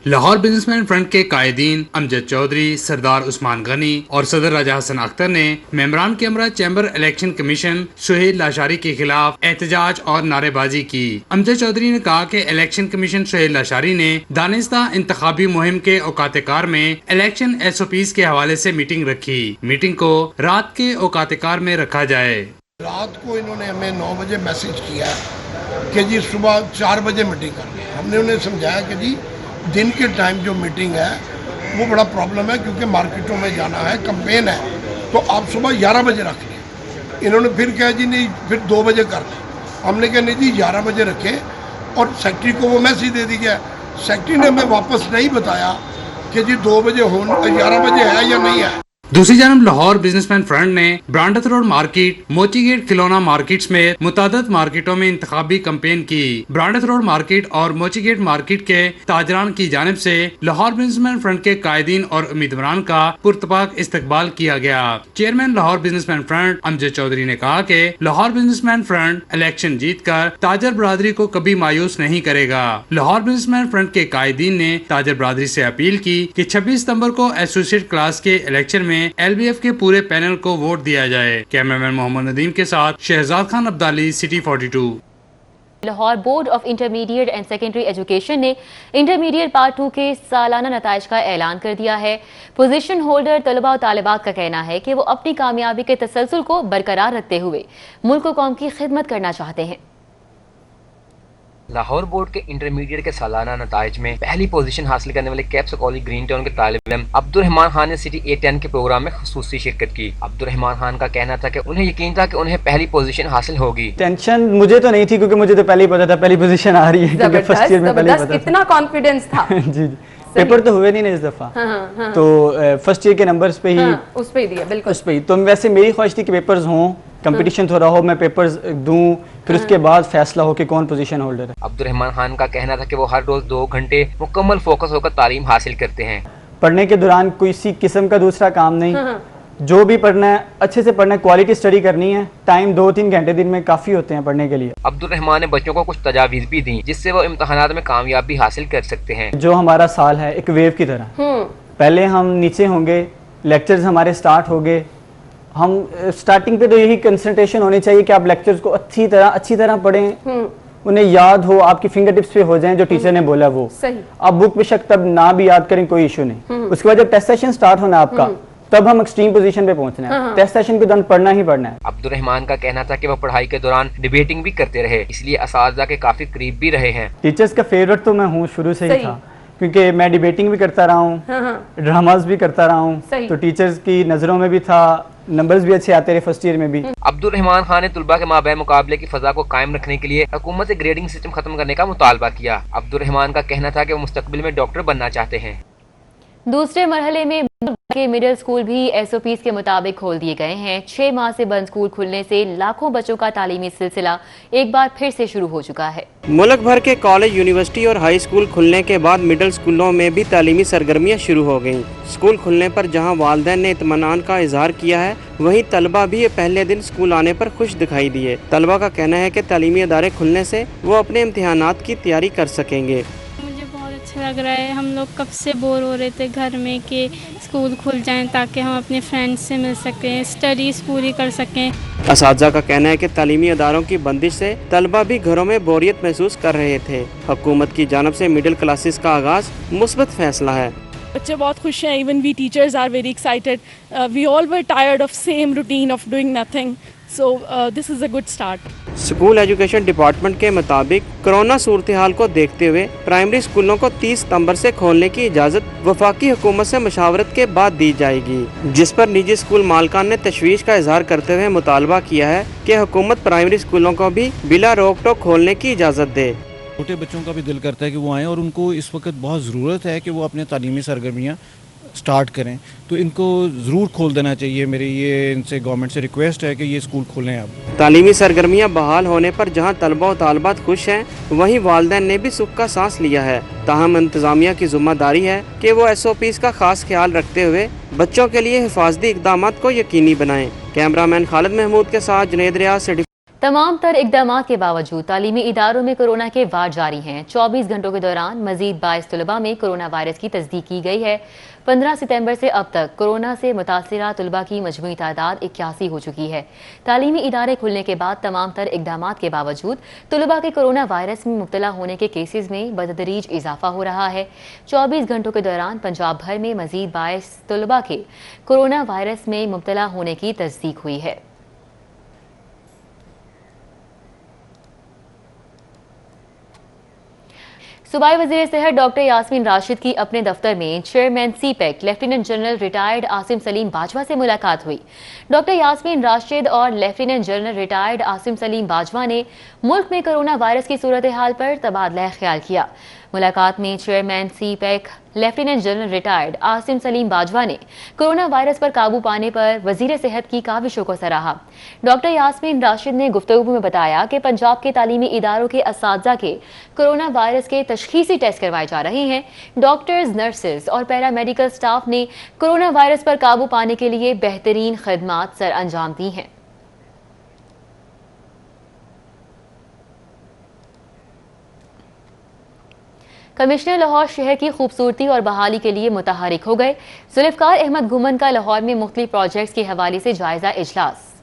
Speaker 18: लाहौर बिजनेसमैन फ्रंट के कायदीन अमजद चौधरी, सरदार उस्मान गनी और सदर राजा हसन अख्तर ने मेंबरान के हमरा chamber election commission Suhail Lashari के खिलाफ एहतजाज और नारेबाजी की। अमजद चौधरी ने कहा कि इलेक्शन कमीशन सुहेल लाशारी ने दानिस्ता इंतखाबी मुहिम के औकात-ए-कार में इलेक्शन SOPs के हवाले से मीटिंग रखी। मीटिंग को रात के औकात-ए-कार में रखा जाए।
Speaker 3: रात को इन्होंने हमें 9 बजे मैसेज किया कि जी सुबह 4 बजे मीटिंग करनी है। हमने उन्हें समझाया कि जी दिन के टाइम जो मीटिंग है वो बड़ा प्रॉब्लम है, क्योंकि मार्केटों में जाना है, कैंपेन है, तो आप सुबह 11 बजे रख लें। इन्होंने फिर कहा जी नहीं, फिर 2 बजे कर लें। हमने कहा नहीं जी 11 बजे रखें, और सेक्रेटरी को वो मैसेज दे दिया। सेक्रेटरी ने हमें वापस नहीं बताया कि जी 2 बजे 11 बजे है या नहीं है।
Speaker 18: दूसरी जानब लाहौर बिजनेसमैन फ्रंट ने ब्रांडथ रोड मार्केट, मोची गेट, खिलौना मार्केट्स में मुतादिद मार्केटों में इंतखाबी कैंपेन की। ब्रांडथ रोड मार्केट और मोची गेट मार्केट के ताजरान की जानिब से लाहौर बिजनेसमैन फ्रंट के कायदीन और उम्मीदवारान का पुरतपाक इस्तकबाल किया गया। Chairman Lahore businessman front Amjad Chaudhry ने कहा कि लाहौर बिजनेसमैन फ्रंट इलेक्शन जीतकर ताजर बरादरी को कभी मायूस नहीं करेगा। लाहौर बिजनेसमैन फ्रंट के कायदीन ने ताजर बरादरी से अपील की कि 26 सितंबर को एसोसिएट क्लास के इलेक्शन में LBF के पूरे पैनल को वोट दिया जाए। कैमरामैन मोहम्मद नदीम के साथ Shahzad Khan Abdali, city 42।
Speaker 1: Lahore board of intermediate and secondary education ने इंटरमीडिएट पार्ट 2 के सालाना नताइज का ऐलान कर दिया है। पोजीशन होल्डर तलबा और तालिबात का कहना है कि वो अपनी कामयाबी के तसलसल को बरकरार रखते हुए मुल्क और कौम की खिदमत करना चाहते हैं।
Speaker 2: लाहौर बोर्ड के इंटरमीडिएट के सालाना नताइज में पहली पोजीशन हासिल करने वाले कैप्स कॉलेज ग्रीन टाउन के तालिब इल्म अब्दुर्रहमान खान ने सिटी A10 के प्रोग्राम में खुसूसी शिरकत की। अब्दुर्रहमान खान का कहना था कि उन्हें यकीन था कि उन्हें पहली पोजीशन हासिल होगी।
Speaker 22: टेंशन मुझे तो नहीं थी, क्योंकि मुझे तो पहले ही पता था पहली पोजीशन आ रही है, क्योंकि फर्स्ट ईयर में पहले ही पता था।
Speaker 23: इतना कॉन्फिडेंस था।
Speaker 22: जी पेपर तो हुए नहीं ना इस दफा। तो फर्स्ट ईयर के नंबर्स पे ही
Speaker 23: उस पे ही दिया, बिल्कुल
Speaker 22: उस पे ही। तो वैसे मेरी ख्वाहिश थी कि पेपर्स हों, कंपटीशन थोड़ा हो, मैं पेपर्स दूं, फिर उसके बाद फैसला हो कि कौन पोजीशन होल्डर है।
Speaker 2: अब्दुर्रहमान खान का कहना था कि वो हर रोज 2 घंटे मुकम्मल फोकस होकर तालीम हासिल करते हैं।
Speaker 22: पढ़ने के दौरान किसी किस्म का दूसरा काम नहीं, जो भी पढ़ना है अच्छे से पढ़ना है, क्वालिटी स्टडी करनी है। टाइम 2-3 घंटे दिन में काफी होते हैं पढ़ने के लिए।
Speaker 2: अब्दुर्रहमान ने बच्चों को कुछ तजावीज भी दी जिससे वो इम्तहानात में कामयाबी हासिल कर सकते हैं।
Speaker 22: जो हमारा साल है एक वेव की तरह, पहले हम नीचे होंगे, लेक्चर्स हमारे स्टार्ट हो गए। हम स्टार्टिंग पे तो यही कंसंट्रेशन होनी चाहिए कि आप लेक्चर्स को अच्छी तरह पढ़ें, उन्हें याद हो, आपकी फिंगर टिप्स पे हो जाएं जो टीचर ने बोला वो।
Speaker 23: सही।
Speaker 22: आप बुक बेशक तब ना भी याद करें, कोई इशू नहीं। उसके बाद जब टेस्ट सेशन स्टार्ट होना आपका, तब हम एक्सट्रीम पोजीशन पे पहुंचना है। टेस्ट सेशन के दौरान पढ़ना ही पढ़ना है।
Speaker 2: अब्दुर्रहमान का कहना था कि वो पढ़ाई के दौरान डिबेटिंग भी करते रहे, इसलिए असातिज़ा के काफी करीब भी रहे हैं।
Speaker 22: टीचर्स का फेवरेट तो मैं हूँ शुरू से ही था, क्योंकि मैं डिबेटिंग भी करता रहा हूँ, ड्रामास भी करता रहा हूँ, तो टीचर्स की नजरों में भी था, नंबर्स भी अच्छे आते रहे फर्स्ट ईयर में भी।
Speaker 2: अब्दुर्रहमान खान ने तुलबा के माबैन मुकाबले की फजा को कायम रखने के लिए हुकूमत से ग्रेडिंग सिस्टम खत्म करने का मुतालबा किया। अब्दुर्रहमान का कहना था कि वो मुस्तकबिल में डॉक्टर बनना चाहते हैं।
Speaker 1: दूसरे मरहले में के मिडिल स्कूल भी SOPs के मुताबिक खोल दिए गए हैं। 6 माह से बंद स्कूल खुलने से लाखों बच्चों का तालीमी सिलसिला एक बार फिर से शुरू हो चुका है।
Speaker 24: मुल्क भर के कॉलेज, यूनिवर्सिटी और हाई स्कूल खुलने के बाद मिडिल स्कूलों में भी तालीमी सरगर्मियां शुरू हो गईं। स्कूल खुलने पर जहां वालिदैन ने इत्मीनान का इजहार किया है, वहीं तलबा भी पहले दिन स्कूल आने पर खुश दिखाई दिए। तलबा का कहना है कि तालीमी अदारे खुलने से वो अपने इम्तिहानात की तैयारी कर सकेंगे।
Speaker 25: लग रहा है, हम लोग कब से बोर हो रहे थे घर में कि स्कूल खुल जाएं ताकि हम अपने फ्रेंड्स से मिल सकें, स्टडीज़ पूरी कर सकें।
Speaker 24: असातिज़ा का कहना है कि तालीमी अदारों की बंदिश से तलबा भी घरों में बोरियत महसूस कर रहे थे। हुकूमत की जानब से मिडिल क्लासेस का आगाज़ मुस्बत फैसला है।
Speaker 26: बच्चे बहुत खुश हैं, even we teachers are very excited. We all were tired of same routine of doing nothing, so this is a good start.
Speaker 24: School education department के मुताबिक कोरोना सूरत हाल को देखते हुए प्राइमरी स्कूलों को 30 सितंबर से खोलने की इजाज़त वफाकी हुकूमत से मशावरत के बाद दी जाएगी, जिस पर निजी स्कूल मालकान ने तशवीश का इजहार करते हुए मुतालबा किया है कि हुकूमत प्राइमरी स्कूलों को भी बिला रोक टोक खोलने की इजाज़त दे।
Speaker 4: چھوٹے بچوں کا بھی دل کرتا ہے کہ وہ آئیں اور ان کو اس وقت بہت ضرورت ہے کہ وہ اپنے تعلیمی سرگرمیاں سٹارٹ کریں، تو ان کو ضرور کھول دینا چاہیے. میری یہ ان سے گورنمنٹ سے ریکویسٹ ہے کہ یہ اسکول کھولیں. اب
Speaker 24: تعلیمی سرگرمیاں بحال ہونے پر جہاں طلبہ و طالبات خوش ہیں، وہیں والدین نے بھی سکھ کا سانس لیا ہے. تاہم انتظامیہ کی ذمہ داری ہے کہ وہ SOPs کا خاص خیال رکھتے ہوئے بچوں کے لیے حفاظتی اقدامات کو یقینی بنائیں. کیمرہ مین خالد محمود کے ساتھ جنید ریاض.
Speaker 1: تمام تر اقدامات کے باوجود تعلیمی اداروں میں کورونا کے وار جاری ہیں. 24 گھنٹوں کے دوران مزید 22 طلباء میں کورونا وائرس کی تصدیق کی گئی ہے. 15 ستمبر سے اب تک کورونا سے متاثرہ طلباء کی مجموعی تعداد 81 ہو چکی ہے. تعلیمی ادارے کھلنے کے بعد تمام تر اقدامات کے باوجود طلباء کے کورونا وائرس میں مبتلا ہونے کے کیسز میں بتدریج اضافہ ہو رہا ہے. 24 گھنٹوں کے دوران پنجاب بھر میں مزید 22 طلباء کے کورونا وائرس میں مبتلا ہونے کی تصدیق ہوئی ہے. صوبائی وزیر صحت ڈاکٹر یاسمین راشد کی اپنے دفتر میں chairman CPEC lieutenant general retired Asim Saleem Bajwa سے ملاقات ہوئی. ڈاکٹر یاسمین راشد اور lieutenant general retired Asim Saleem Bajwa نے ملک میں کورونا وائرس کی صورتحال پر تبادلہ خیال کیا. ملاقات میں chairman CPEC lieutenant general retired Asim Saleem Bajwa نے کورونا وائرس پر قابو پانے پر وزیر صحت کی کاوشوں کو سراہا. ڈاکٹر یاسمین راشد نے گفتگو میں بتایا کہ پنجاب کے تعلیمی اداروں کے اساتذہ کے کورونا وائرس کے تشخیصی ٹیسٹ کروائے جا رہے ہیں. ڈاکٹرز، نرسز اور پیرا میڈیکل سٹاف نے کورونا وائرس پر قابو پانے کے لیے بہترین خدمات سر انجام دی ہیں. کمشنر لاہور شہر کی خوبصورتی اور بحالی کے لیے متحرک ہو گئے. ذوالفقار احمد گھمن کا لاہور میں مختلف پروجیکٹس کے حوالے سے جائزہ اجلاس.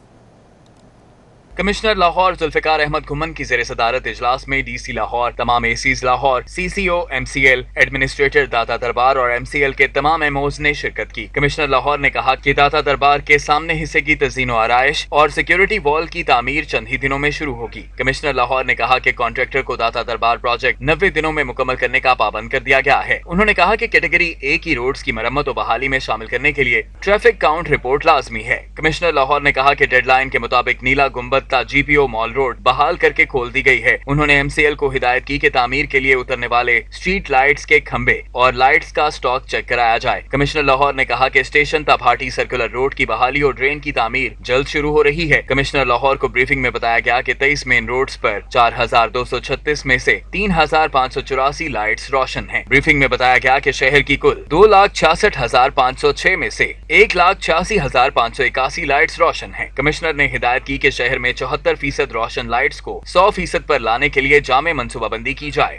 Speaker 16: کمشنر لاہور ذوالفقار احمد گھمن کی زیر صدارت اجلاس میں DC لاہور، تمام ACs Lahore, CCO، MCL، administrator Data Darbar اور MCL کے تمام MOs نے شرکت کی. کمشنر لاہور نے کہا کہ داتا دربار کے سامنے حصے کی تزئین و آرائش اور سیکیورٹی وال کی تعمیر چند ہی دنوں میں شروع ہوگی. کمشنر لاہور نے کہا کہ کانٹریکٹر کو داتا دربار پروجیکٹ 90 دنوں میں مکمل کرنے کا پابند کر دیا گیا ہے. انہوں نے کہا کہ کیٹیگری A کی روڈز کی مرمت و بحالی میں شامل کرنے کے لیے ٹریفک کاؤنٹ رپورٹ لازمی ہے. کمشنر لاہور نے کہا کہ ڈیڈ لائن کے مطابق نیلا گنبد GPO مال روڈ بحال کر کے کھول دی گئی ہے. انہوں نے MCL کو ہدایت کی کہ تعمیر کے لیے اترنے والے اسٹریٹ لائٹس کے کھمبے اور لائٹس کا سٹاک چیک کرایا جائے. کمشنر لاہور نے کہا کہ اسٹیشن تا بھاٹی سرکولر روڈ کی بحالی اور ڈرین کی تعمیر جلد شروع ہو رہی ہے. کمشنر لاہور کو بریفنگ میں بتایا گیا کہ 23 مین روڈز پر 4236 میں سے 3584 لائٹس روشن ہیں. بریفنگ میں بتایا گیا کہ شہر کی کل 2,66,506 میں سے 1,86,581 لائٹس روشن ہیں. کمشنر نے ہدایت کی کہ شہر میں 74% روشن لائٹس کو 100% پر لانے کے لیے جامع منصوبہ بندی کی جائے.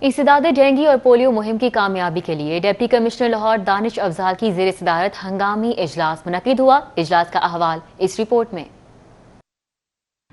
Speaker 1: انسداد ڈینگی اور پولیو مہم کی کامیابی کے لیے ڈپٹی کمشنر لاہور دانش افضال کی زیر صدارت ہنگامی اجلاس منعقد ہوا. اجلاس کا احوال اس رپورٹ میں.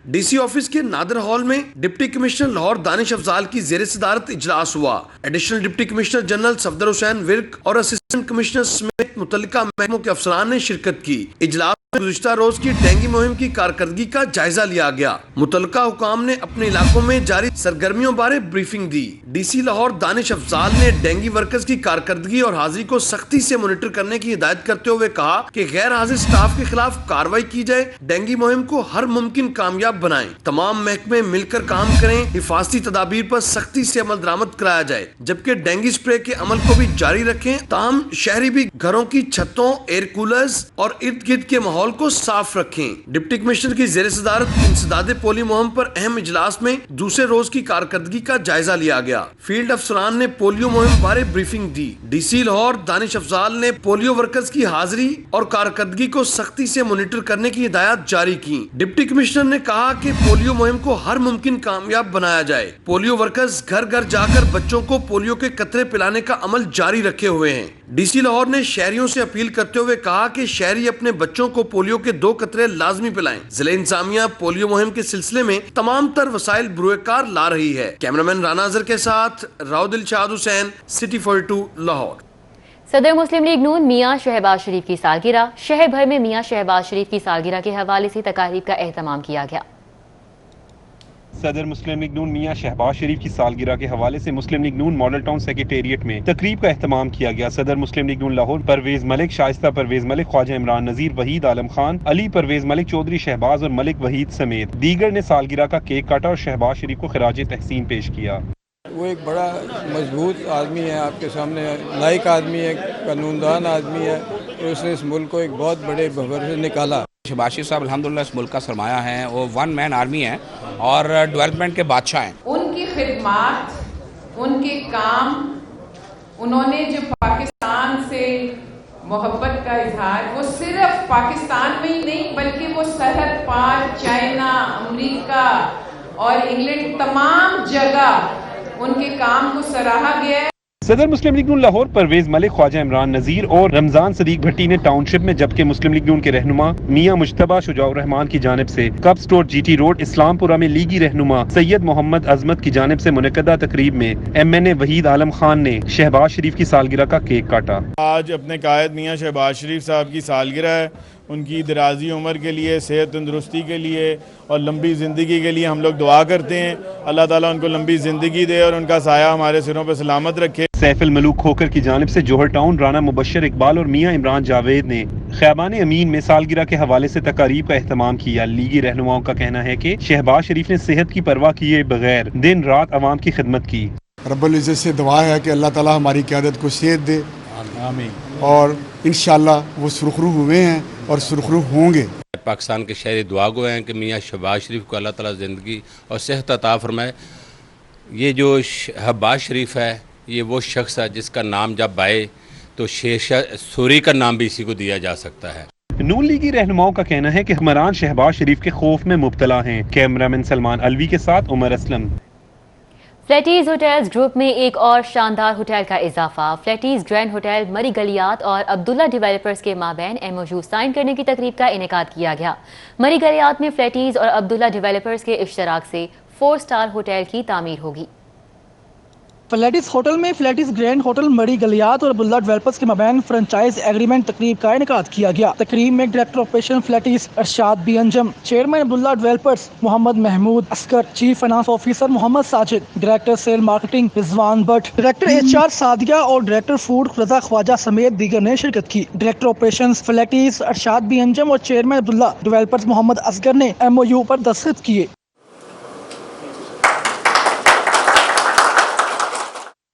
Speaker 5: DC آفس کے نادر ہال میں ڈپٹی کمشنر لاہور دانش افضال کی زیر صدارت اجلاس ہوا. Additional deputy commissioner general Safdar Hussain Virk اور اسسٹنٹ کمشنر سمیت متعلقہ محکموں کے افسران نے شرکت کی. اجلاس میں گزشتہ روز کی ڈینگی مہم کی کارکردگی کا جائزہ لیا گیا. متعلقہ حکام نے اپنے علاقوں میں جاری سرگرمیوں بارے بریفنگ دی. DC لاہور دانش افضال نے ڈینگی ورکرز کی کارکردگی اور حاضری کو سختی سے مانیٹر کرنے کی ہدایت کرتے ہوئے کہا کہ غیر حاضر سٹاف کے خلاف کارروائی کی جائے. ڈینگی مہم کو ہر ممکن کامیاب بنائیں. تمام محکمے مل کر کام کریں. حفاظتی تدابیر پر سختی سے عمل درآمد کرایا جائے جبکہ ڈینگی سپرے کے عمل کو بھی جاری رکھیں. تاہم شہری بھی گھروں کی چھتوں، ایئر کولرز اور ارد گرد کے ماحول کو صاف رکھیں. ڈپٹی کمشنر کی زیر صدارت انسداد پولیو مہم پر اہم اجلاس میں دوسرے روز کی کارکردگی کا جائزہ لیا گیا. فیلڈ افسران نے پولیو مہم بارے بریفنگ دی. DC لاہور دانش افضال نے پولیو ورکرز کی حاضری اور کارکردگی کو سختی سے مانیٹر کرنے کی ہدایات جاری کی. ڈپٹی کمشنر نے کہا کہ پولیو مہم کو ہر ممکن کامیاب بنایا جائے. پولیو ورکرز گھر گھر جا کر بچوں کو پولیو کے قطرے پلانے کا عمل جاری رکھے ہوئے ہیں. DC لاہور نے شہریوں سے اپیل کرتے ہوئے کہا کہ شہری اپنے بچوں کو پولیو کے 2 قطرے لازمی پلائیں. ضلع انتظامیہ پولیو مہم کے سلسلے میں تمام تر وسائل بروئے کار لا رہی ہے. کیمرامین رانا اظہر کے ساتھ راؤ دلشاد حسین، سٹی 42 لاہور.
Speaker 1: صدر مسلم لیگ نون میاں شہباز شریف کی سالگرہ. شہر بھر میں میاں شہباز شریف کی سالگرہ کے حوالے سے تقاریب کا اہتمام کیا گیا.
Speaker 6: صدر مسلم لیگ نون میاں شہباز شریف کی سالگرہ کے حوالے سے مسلم لیگ نون ماڈل ٹاؤن سیکریٹریٹ میں تقریب کا اہتمام کیا گیا. صدر مسلم لیگ نون لاہور پرویز ملک، شائستہ پرویز ملک، خواجہ عمران نذیر، وحید عالم خان، علی پرویز ملک، چودھری شہباز اور ملک وحید سمیت دیگر نے سالگرہ کا کیک کاٹا اور شہباز شریف کو خراج تحسین پیش کیا.
Speaker 7: وہ ایک بڑا مضبوط آدمی ہے، آپ کے سامنے لائق آدمی ہے، قانوندان آدمی ہے، اور اس نے اس ملک کو ایک بہت بڑے بحران سے نکالا.
Speaker 8: شہباز شریف صاحب الحمدللہ اس ملک کا سرمایہ ہیں، وہ ون مین آرمی ہیں اور ڈیولپمنٹ کے بادشاہ ہیں.
Speaker 9: ان کی خدمات، ان کے کام، انہوں نے جو پاکستان سے محبت کا اظہار وہ صرف پاکستان میں ہی نہیں بلکہ وہ سرحد پار چائنا، امریکہ اور انگلینڈ تمام جگہ ان کے کام کو سراہا گیا ہے.
Speaker 6: صدر مسلم لیگ نون لاہور پرویز ملک، خواجہ عمران نذیر اور رمضان صدیق بھٹی نے ٹاؤن شپ میں، جبکہ مسلم لیگ نون کے رہنما میاں مجتبیٰ شجاع الرحمان کی جانب سے cup store G T road Islampura میں لیگی رہنما سید محمد عظمت کی جانب سے منعقدہ تقریب میں ایم این اے وحید عالم خان نے شہباز شریف کی سالگرہ کا کیک کاٹا.
Speaker 10: آج اپنے قائد میاں شہباز شریف صاحب کی سالگرہ ہے. ان کی درازی عمر کے لیے، صحت تندرستی کے لیے اور لمبی زندگی کے لیے ہم لوگ دعا کرتے ہیں. اللہ تعالیٰ ان کو لمبی زندگی دے اور ان کا سایہ ہمارے سروں پہ سلامت رکھے.
Speaker 6: سیف الملوک کھوکر کی جانب سے جوہر ٹاؤن رانا مبشر اقبال اور میاں عمران جاوید نے خیابان امین میں سالگرہ کے حوالے سے تقاریب کا اہتمام کیا. لیگی رہنماؤں کا کہنا ہے کہ شہباز شریف نے صحت کی پرواہ کیے بغیر دن رات عوام کی خدمت کی.
Speaker 23: رب العزت سے دعا ہے کہ اللہ تعالیٰ ہماری قیادت کو صحت دے، آمین، اور انشاءاللہ وہ سرخرو ہوئے ہیں اور سرخرو ہوں گے.
Speaker 8: پاکستان کے شہری دعا گو ہیں کہ میاں شہباز شریف کو اللہ تعالیٰ زندگی اور صحت عطا فرمائے. یہ جو شہباز شریف ہے یہ وہ شخص ہے جس کا نام جب آئے تو شیرشاہ سوری کا نام بھی اسی کو دیا جا سکتا ہے.
Speaker 6: نون لیگی رہنماؤں کا کہنا ہے کہ حکمران شہباز شریف کے خوف میں مبتلا ہیں. کیمرامین سلمان الوی کے ساتھ عمر اسلم.
Speaker 1: فلیٹیز ہوٹلز گروپ میں ایک اور شاندار ہوٹل کا اضافہ. فلیٹیز گرینڈ ہوٹل مری گلیات اور عبداللہ ڈیولپرز کے مابین ایم او یو سائن کرنے کی تقریب کا انعقاد کیا گیا. مری گلیات میں فلیٹیز اور عبداللہ ڈیولپرز کے اشتراک سے 4 اسٹار ہوٹل کی تعمیر ہوگی.
Speaker 27: فلیٹیز ہوٹل میں فلیٹیز گرینڈ ہوٹل مری گلیات اور عبداللہ ڈیولپرز کے مابین فرنچائز ایگریمنٹ تقریب کا انعقاد کیا گیا. تقریب میں ڈائریکٹر آپریشن فلیٹیز Irshad B Anjum, chairman Abdullah developers Mohammad Mahmood Asghar, chief finance officer Mohammad Sajid, director sale marketing Rizwan Butt, director H R Sadia اور ڈائریکٹر فوڈ رضا خواجہ سمیت دیگر نے شرکت کی. ڈائریکٹر آپریشنز فلیٹیز ارشاد بی انجم اور چیئرمین عبداللہ ڈیولپرز محمد اصغر نے ایم او یو پر دستخط کیے.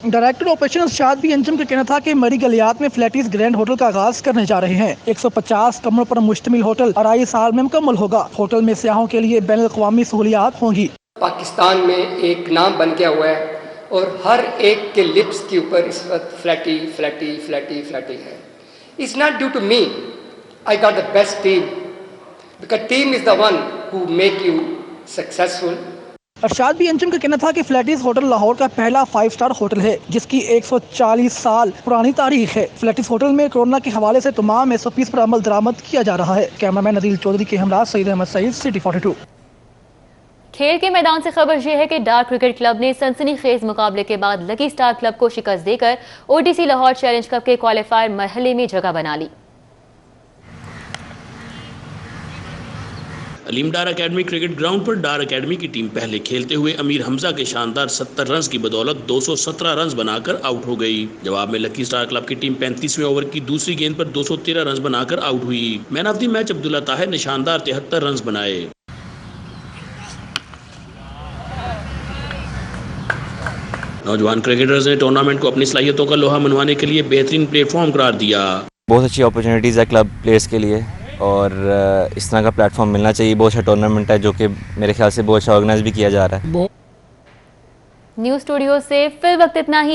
Speaker 27: Director operation Irshad B Anjum کا کہنا تھا کہ مری گلیات میں فلیٹیز گرینڈ ہوٹل کا آغاز کرنے جا رہے ہیں. 150 کمروں پر مشتمل ہوٹل 2.5 سال میں مکمل ہوگا. ہوٹل میں سیاحوں کے لیے بین الاقوامی سہولیات ہوں گی.
Speaker 28: پاکستان میں ایک نام بن گیا ہوا ہے اور ہر ایک کے لپس کے اوپر اس وقت فلیٹی فلیٹی فلیٹی فلیٹی ہے. It's not due to me. I got the best team. Because team is the one who make you successful.
Speaker 27: Irshad B Anjum کا کہنا تھا کہ فلیٹیز ہوٹل لاہور کا پہلا 5 اسٹار ہوٹل ہے جس کی 140 سال پرانی تاریخ ہے. فلیٹیز ہوٹل میں کورونا کے حوالے سے تمام SOPs پر عمل درآمد کیا جا رہا ہے. کیمرامین عدیل چودھری کے ہمراہ سعید احمد سعید، سٹی 42.
Speaker 1: کھیل کے میدان سے خبر یہ ہے کہ ڈارک کرکٹ کلب نے سنسنی خیز مقابلے کے بعد لکی سٹار کلب کو شکست دے کر ODC لاہور چیلنج کپ کے کوالیفائر مرحلے میں جگہ بنا لی.
Speaker 29: Aleem Dar academy cricket ground پر ڈار اکیڈمی کی ٹیم پہلے کھیلتے ہوئے امیر حمزہ کے شاندار 70 رنز کی بدولت 217 رنز بنا کر آؤٹ ہو گئی. جواب میں لکی سٹار کلب کی ٹیم 35ویں اوور کی دوسری گیند پر 213 رنز بنا کر آؤٹ ہوئی. مین آف دی میچ عبداللہ طاہر نے شاندار 73 رنز بنائے. نوجوان کرکٹرز نے ٹورنامنٹ کو اپنی صلاحیتوں کا لوہا منوانے کے لیے بہترین پلیٹ فارم قرار دیا.
Speaker 30: بہت اچھی اپرچونیٹیز ہے کلب پلیئرس کے لیے اور اس طرح کا پلیٹ فارم ملنا چاہیے. بہت اچھا ٹورنامنٹ ہے جو کہ میرے خیال سے بہت اچھا آرگنائز بھی کیا جا رہا ہے.
Speaker 1: نیوز اسٹوڈیو سے فی الوقت اتنا ہی.